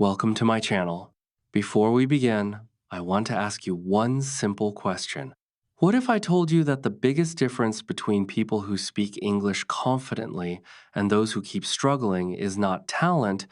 Welcome to my channel. Before we begin, I want to ask you one simple question. What if I told you that the biggest difference between people who speak English confidently and those who keep struggling is not talent,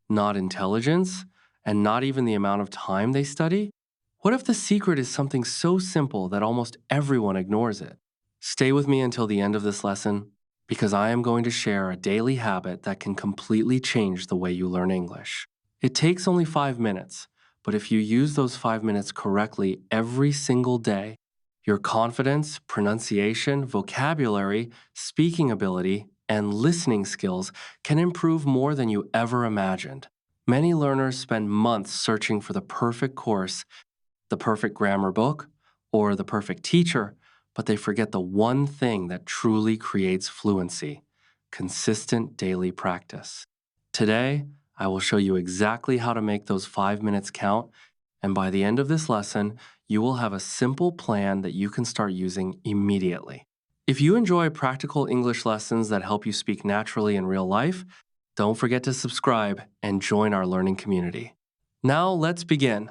not intelligence, and not even the amount of time they study? What if the secret is something so simple that almost everyone ignores it? Stay with me until the end of this lesson because I am going to share a daily habit that can completely change the way you learn English. It takes only 5 minutes, but if you use those 5 minutes correctly every single day, your confidence, pronunciation, vocabulary, speaking ability, and listening skills can improve more than you ever imagined. Many learners spend months searching for the perfect course, the perfect grammar book, or the perfect teacher, but they forget the one thing that truly creates fluency: consistent daily practice. Today, I will show you exactly how to make those 5 minutes count, and by the end of this lesson, you will have a simple plan that you can start using immediately. If you enjoy practical English lessons that help you speak naturally in real life, don't forget to subscribe and join our learning community. Now, let's begin.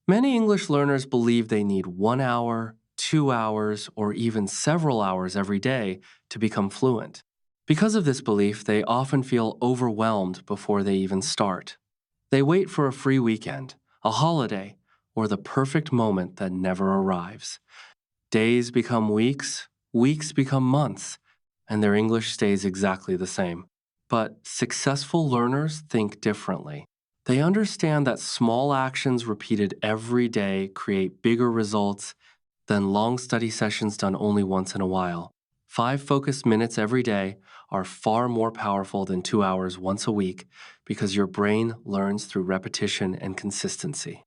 Many English learners believe they need 1 hour, 2 hours, or even several hours every day to become fluent. Because of this belief, they often feel overwhelmed before they even start. They wait for a free weekend, a holiday, or the perfect moment that never arrives. Days become weeks, weeks become months, and their English stays exactly the same. But successful learners think differently. They understand that small actions repeated every day create bigger results than long study sessions done only once in a while. 5 focused minutes every day are far more powerful than 2 hours once a week because your brain learns through repetition and consistency.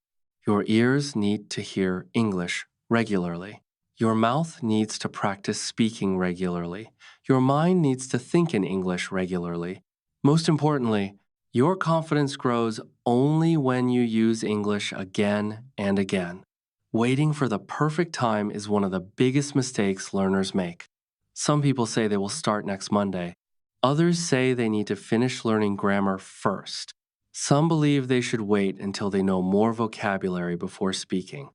Your ears need to hear English regularly. Your mouth needs to practice speaking regularly. Your mind needs to think in English regularly. Most importantly, your confidence grows only when you use English again and again. Waiting for the perfect time is one of the biggest mistakes learners make. Some people say they will start next Monday. Others say they need to finish learning grammar first. Some believe they should wait until they know more vocabulary before speaking.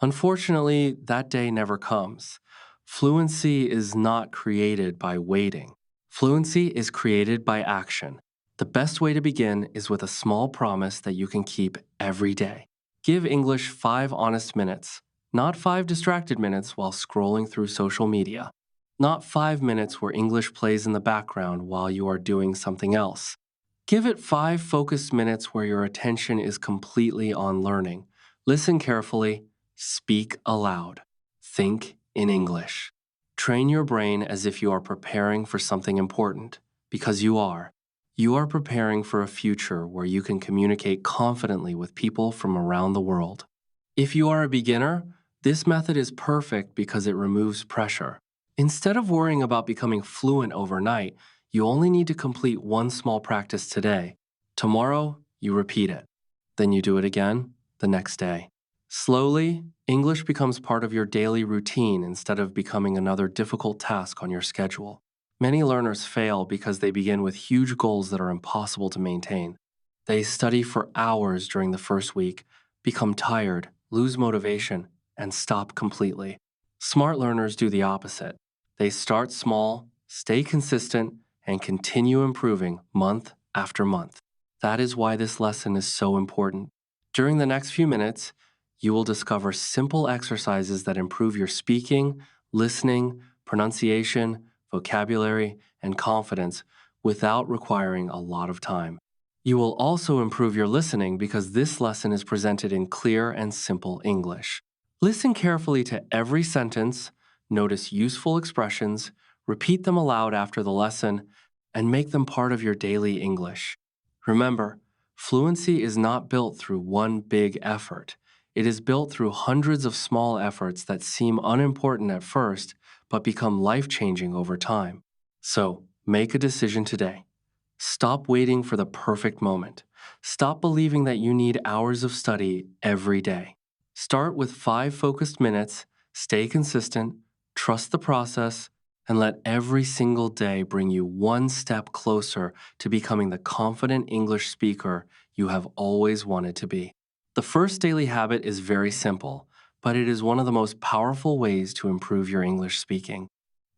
Unfortunately, that day never comes. Fluency is not created by waiting. Fluency is created by action. The best way to begin is with a small promise that you can keep every day. Give English 5 honest minutes, not 5 distracted minutes while scrolling through social media. Not 5 minutes where English plays in the background while you are doing something else. Give it 5 focused minutes where your attention is completely on learning. Listen carefully, speak aloud, think in English. Train your brain as if you are preparing for something important, because you are. You are preparing for a future where you can communicate confidently with people from around the world. If you are a beginner, this method is perfect because it removes pressure. Instead of worrying about becoming fluent overnight, you only need to complete one small practice today. Tomorrow, you repeat it. Then you do it again the next day. Slowly, English becomes part of your daily routine instead of becoming another difficult task on your schedule. Many learners fail because they begin with huge goals that are impossible to maintain. They study for hours during the first week, become tired, lose motivation, and stop completely. Smart learners do the opposite. They start small, stay consistent, and continue improving month after month. That is why this lesson is so important. During the next few minutes, you will discover simple exercises that improve your speaking, listening, pronunciation, vocabulary, and confidence without requiring a lot of time. You will also improve your listening because this lesson is presented in clear and simple English. Listen carefully to every sentence, notice useful expressions, repeat them aloud after the lesson, and make them part of your daily English. Remember, fluency is not built through one big effort. It is built through hundreds of small efforts that seem unimportant at first, but become life-changing over time. So, make a decision today. Stop waiting for the perfect moment. Stop believing that you need hours of study every day. Start with 5 focused minutes, stay consistent, trust the process, and let every single day bring you one step closer to becoming the confident English speaker you have always wanted to be. The first daily habit is very simple, but it is one of the most powerful ways to improve your English speaking.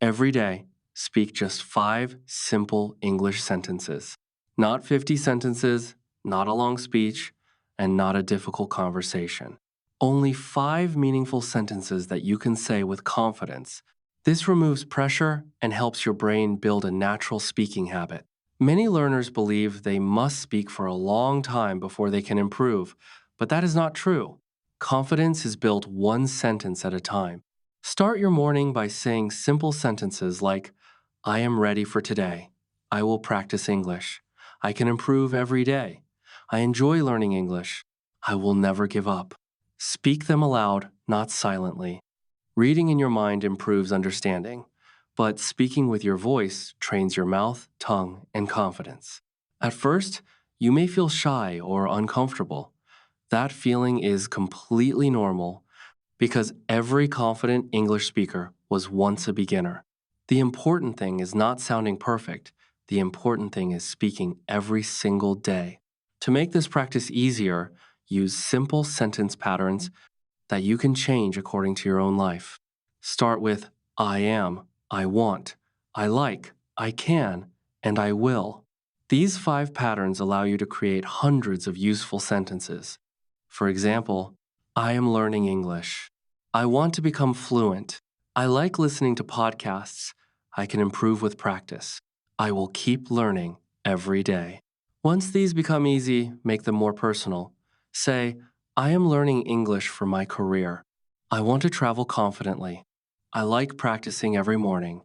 Every day, speak just 5 simple English sentences. Not 50 sentences, not a long speech, and not a difficult conversation. Only 5 meaningful sentences that you can say with confidence. This removes pressure and helps your brain build a natural speaking habit. Many learners believe they must speak for a long time before they can improve, but that is not true. Confidence is built one sentence at a time. Start your morning by saying simple sentences like, I am ready for today. I will practice English. I can improve every day. I enjoy learning English. I will never give up. Speak them aloud, not silently. Reading in your mind improves understanding, but speaking with your voice trains your mouth, tongue, and confidence. At first, you may feel shy or uncomfortable. That feeling is completely normal because every confident English speaker was once a beginner. The important thing is not sounding perfect. The important thing is speaking every single day. To make this practice easier, use simple sentence patterns that you can change according to your own life. Start with I am, I want, I like, I can, and I will. These 5 patterns allow you to create hundreds of useful sentences. For example, I am learning English. I want to become fluent. I like listening to podcasts. I can improve with practice. I will keep learning every day. Once these become easy, make them more personal. Say, I am learning English for my career. I want to travel confidently. I like practicing every morning.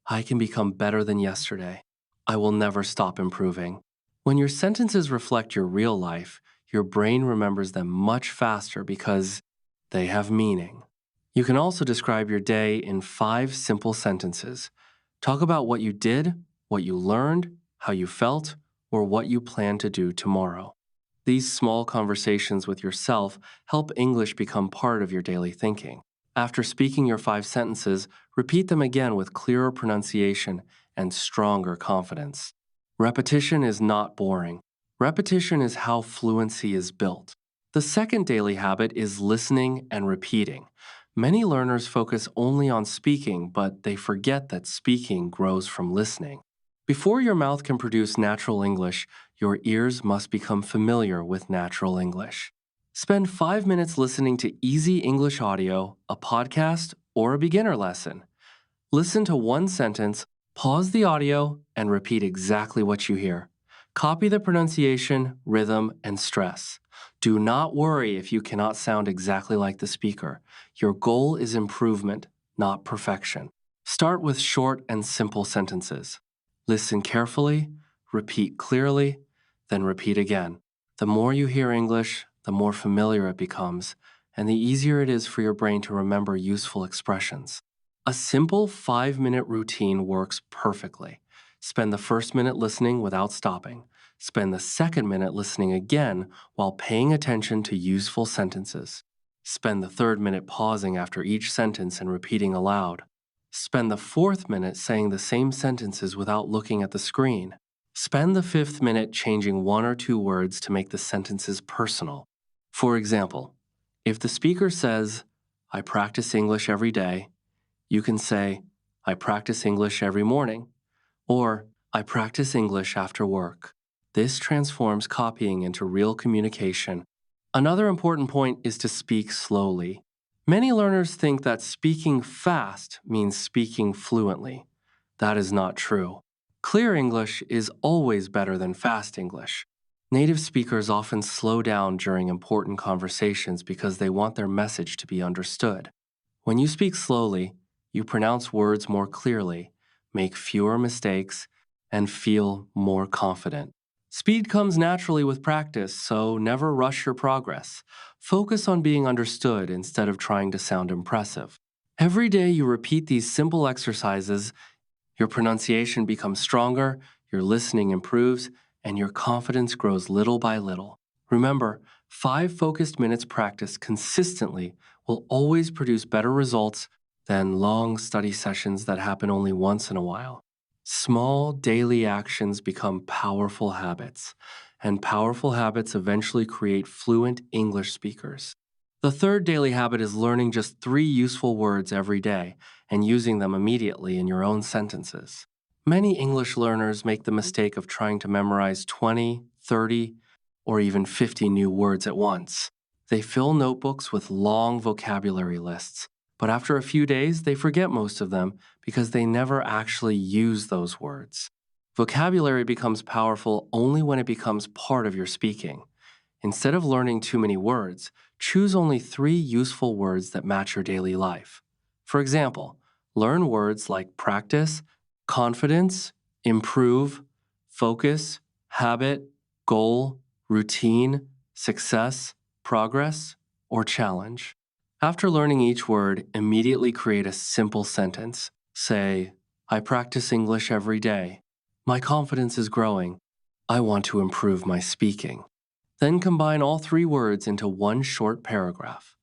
I can become better than yesterday. I will never stop improving. When your sentences reflect your real life, your brain remembers them much faster because they have meaning. You can also describe your day in 5 simple sentences. Talk about what you did, what you learned, how you felt, or what you plan to do tomorrow. These small conversations with yourself help English become part of your daily thinking. After speaking your 5 sentences, repeat them again with clearer pronunciation and stronger confidence. Repetition is not boring. Repetition is how fluency is built. The second daily habit is listening and repeating. Many learners focus only on speaking, but they forget that speaking grows from listening. Before your mouth can produce natural English, your ears must become familiar with natural English. Spend 5 minutes listening to easy English audio, a podcast, or a beginner lesson. Listen to one sentence, pause the audio, and repeat exactly what you hear. Copy the pronunciation, rhythm, and stress. Do not worry if you cannot sound exactly like the speaker. Your goal is improvement, not perfection. Start with short and simple sentences. Listen carefully, repeat clearly, then repeat again. The more you hear English, the more familiar it becomes, and the easier it is for your brain to remember useful expressions. A simple 5 minute routine works perfectly. Spend the first minute listening without stopping. Spend the second minute listening again while paying attention to useful sentences. Spend the third minute pausing after each sentence and repeating aloud. Spend the fourth minute saying the same sentences without looking at the screen. Spend the fifth minute changing 1 or 2 words to make the sentences personal. For example, if the speaker says, I practice English every day, you can say, I practice English every morning, or I practice English after work. This transforms copying into real communication. Another important point is to speak slowly. Many learners think that speaking fast means speaking fluently. That is not true. Clear English is always better than fast English. Native speakers often slow down during important conversations because they want their message to be understood. When you speak slowly, you pronounce words more clearly, make fewer mistakes, and feel more confident. Speed comes naturally with practice, so never rush your progress. Focus on being understood instead of trying to sound impressive. Every day you repeat these simple exercises, your pronunciation becomes stronger, your listening improves, and your confidence grows little by little. Remember, 5 focused minutes practiced consistently will always produce better results than long study sessions that happen only once in a while. Small daily actions become powerful habits, and powerful habits eventually create fluent English speakers. The third daily habit is learning just 3 useful words every day and using them immediately in your own sentences. Many English learners make the mistake of trying to memorize 20, 30, or even 50 new words at once. They fill notebooks with long vocabulary lists, but after a few days, they forget most of them because they never actually use those words. Vocabulary becomes powerful only when it becomes part of your speaking. Instead of learning too many words, choose only 3 useful words that match your daily life. For example, learn words like practice, confidence, improve, focus, habit, goal, routine, success, progress, or challenge. After learning each word, immediately create a simple sentence. Say, I practice English every day. My confidence is growing. I want to improve my speaking. Then combine all 3 words into one short paragraph.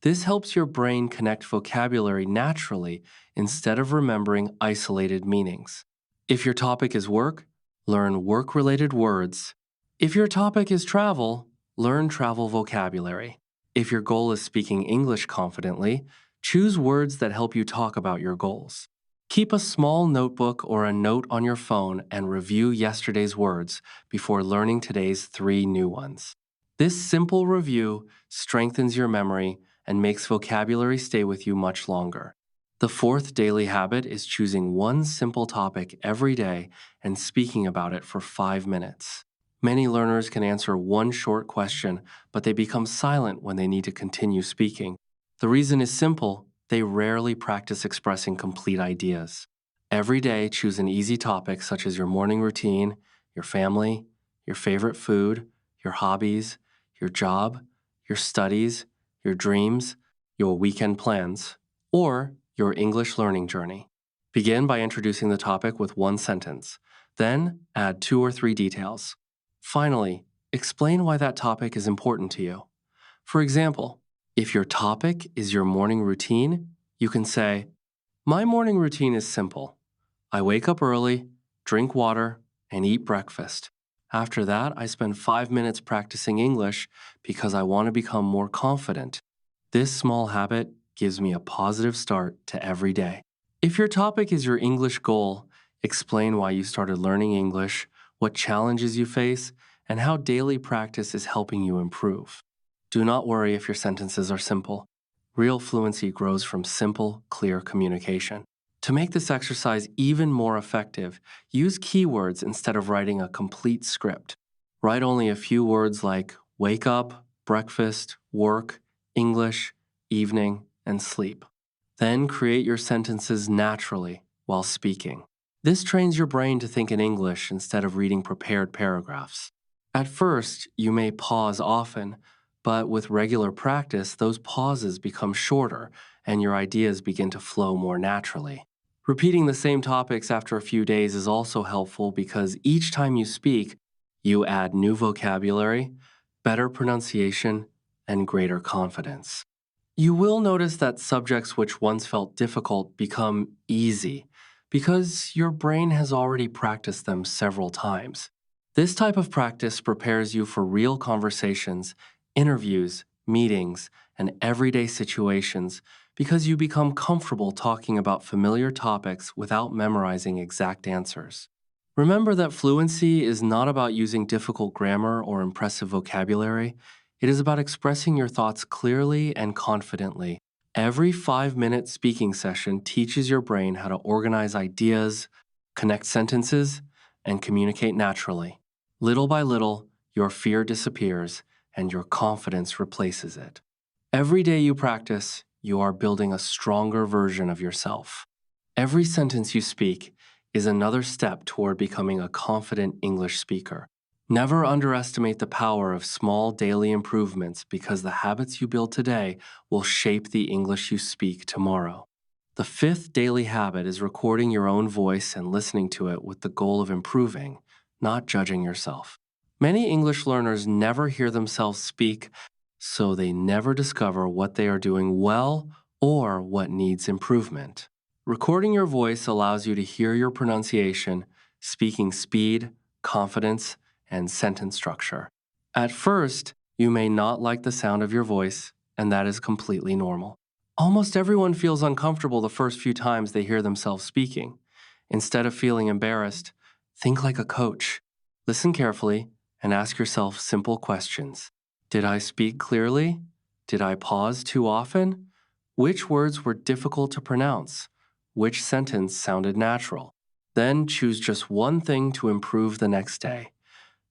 This helps your brain connect vocabulary naturally instead of remembering isolated meanings. If your topic is work, learn work related words. If your topic is travel, learn travel vocabulary. If your goal is speaking English confidently, choose words that help you talk about your goals. Keep a small notebook or a note on your phone and review yesterday's words before learning today's 3 new ones. This simple review strengthens your memory and makes vocabulary stay with you much longer. The fourth daily habit is choosing one simple topic every day and speaking about it for 5 minutes. Many learners can answer one short question, but they become silent when they need to continue speaking. The reason is simple: they rarely practice expressing complete ideas. Every day, choose an easy topic such as your morning routine, your family, your favorite food, your hobbies, your job, your studies, your dreams, your weekend plans, or your English learning journey. Begin by introducing the topic with one sentence. Then, add 2 or 3 details. Finally, explain why that topic is important to you. For example, if your topic is your morning routine, you can say, my morning routine is simple. I wake up early, drink water, and eat breakfast. After that, I spend 5 minutes practicing English because I want to become more confident. This small habit gives me a positive start to every day. If your topic is your English goal, explain why you started learning English, what challenges you face, and how daily practice is helping you improve. Do not worry if your sentences are simple. Real fluency grows from simple, clear communication. To make this exercise even more effective, use keywords instead of writing a complete script. Write only a few words like wake up, breakfast, work, English, evening, and sleep. Then create your sentences naturally while speaking. This trains your brain to think in English instead of reading prepared paragraphs. At first, you may pause often, but with regular practice, those pauses become shorter and your ideas begin to flow more naturally. Repeating the same topics after a few days is also helpful because each time you speak, you add new vocabulary, better pronunciation, and greater confidence. You will notice that subjects which once felt difficult become easy because your brain has already practiced them several times. This type of practice prepares you for real conversations, interviews, meetings, and everyday situations because you become comfortable talking about familiar topics without memorizing exact answers. Remember that fluency is not about using difficult grammar or impressive vocabulary. It is about expressing your thoughts clearly and confidently. Every 5 minute speaking session teaches your brain how to organize ideas, connect sentences, and communicate naturally. Little by little, your fear disappears and your confidence replaces it. Every day you practice, you are building a stronger version of yourself. Every sentence you speak is another step toward becoming a confident English speaker. Never underestimate the power of small daily improvements because the habits you build today will shape the English you speak tomorrow. The fifth daily habit is recording your own voice and listening to it with the goal of improving, not judging yourself. Many English learners never hear themselves speak, so they never discover what they are doing well or what needs improvement. Recording your voice allows you to hear your pronunciation, speaking speed, confidence, and sentence structure. At first, you may not like the sound of your voice, and that is completely normal. Almost everyone feels uncomfortable the first few times they hear themselves speaking. Instead of feeling embarrassed, think like a coach. Listen carefully and ask yourself simple questions. Did I speak clearly? Did I pause too often? Which words were difficult to pronounce? Which sentence sounded natural? Then choose just one thing to improve the next day.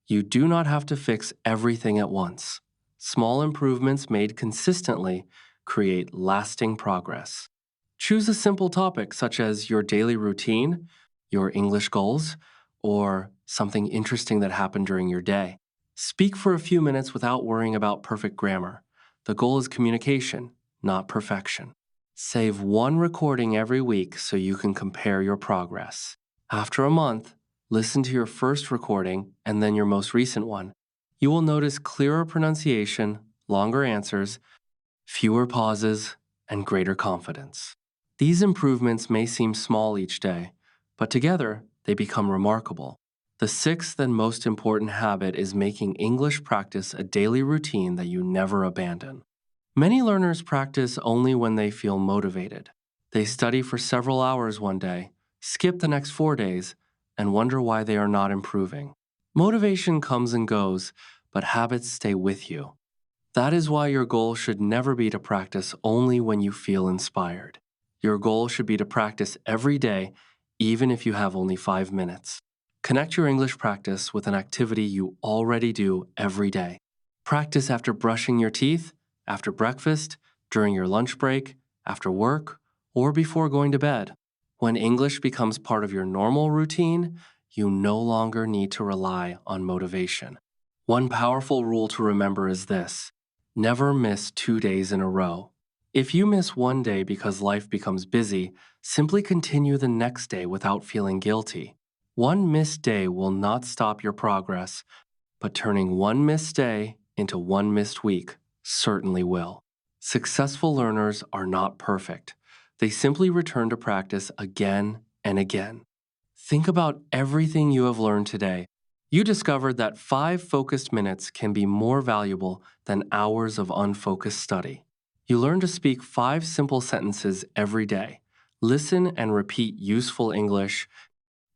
You do not have to fix everything at once. Small improvements made consistently create lasting progress. Choose a simple topic such as your daily routine, your English goals, or something interesting that happened during your day. Speak for a few minutes without worrying about perfect grammar. The goal is communication, not perfection. Save one recording every week so you can compare your progress. After a month, listen to your first recording and then your most recent one. You will notice clearer pronunciation, longer answers, fewer pauses, and greater confidence. These improvements may seem small each day, but together they become remarkable. The sixth and most important habit is making English practice a daily routine that you never abandon. Many learners practice only when they feel motivated. They study for several hours one day, skip the next 4 days, and wonder why they are not improving. Motivation comes and goes, but habits stay with you. That is why your goal should never be to practice only when you feel inspired. Your goal should be to practice every day, even if you have only 5 minutes. Connect your English practice with an activity you already do every day. Practice after brushing your teeth, after breakfast, during your lunch break, after work, or before going to bed. When English becomes part of your normal routine, you no longer need to rely on motivation. One powerful rule to remember is this: never miss 2 days in a row. If you miss one day because life becomes busy, simply continue the next day without feeling guilty. One missed day will not stop your progress, but turning one missed day into one missed week certainly will. Successful learners are not perfect. They simply return to practice again and again. Think about everything you have learned today. You discovered that 5 focused minutes can be more valuable than hours of unfocused study. You learned to speak 5 simple sentences every day. Listen and repeat useful English.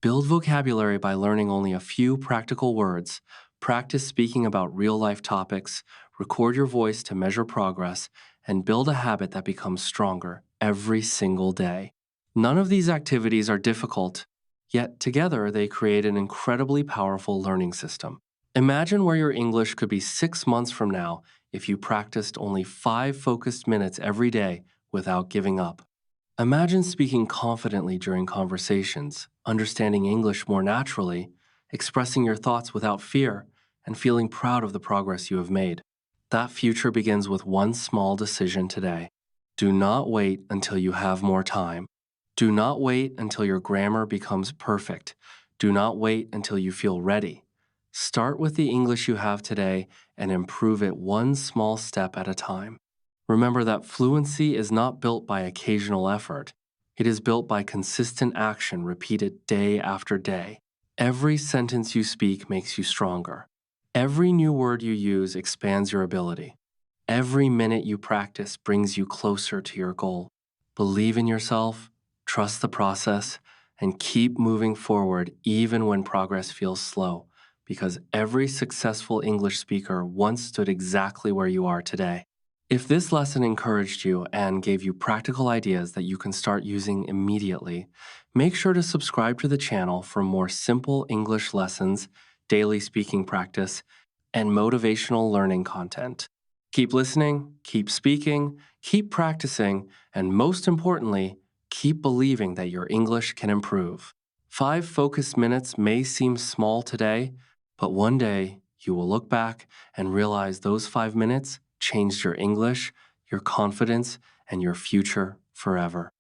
Build vocabulary by learning only a few practical words. Practice speaking about real life topics. Record your voice to measure progress. And build a habit that becomes stronger every single day. None of these activities are difficult, yet together they create an incredibly powerful learning system. Imagine where your English could be 6 months from now if you practiced only 5 focused minutes every day without giving up. Imagine speaking confidently during conversations, understanding English more naturally, expressing your thoughts without fear, and feeling proud of the progress you have made. That future begins with one small decision today. Do not wait until you have more time. Do not wait until your grammar becomes perfect. Do not wait until you feel ready. Start with the English you have today and improve it one small step at a time. Remember that fluency is not built by occasional effort. It is built by consistent action repeated day after day. Every sentence you speak makes you stronger. Every new word you use expands your ability. Every minute you practice brings you closer to your goal. Believe in yourself, trust the process, and keep moving forward even when progress feels slow, because every successful English speaker once stood exactly where you are today. If this lesson encouraged you and gave you practical ideas that you can start using immediately, make sure to subscribe to the channel for more simple English lessons, daily speaking practice, and motivational learning content. Keep listening, keep speaking, keep practicing, and most importantly, keep believing that your English can improve. 5 focused minutes may seem small today, but one day you will look back and realize those 5 minutes changed your English, your confidence, and your future forever.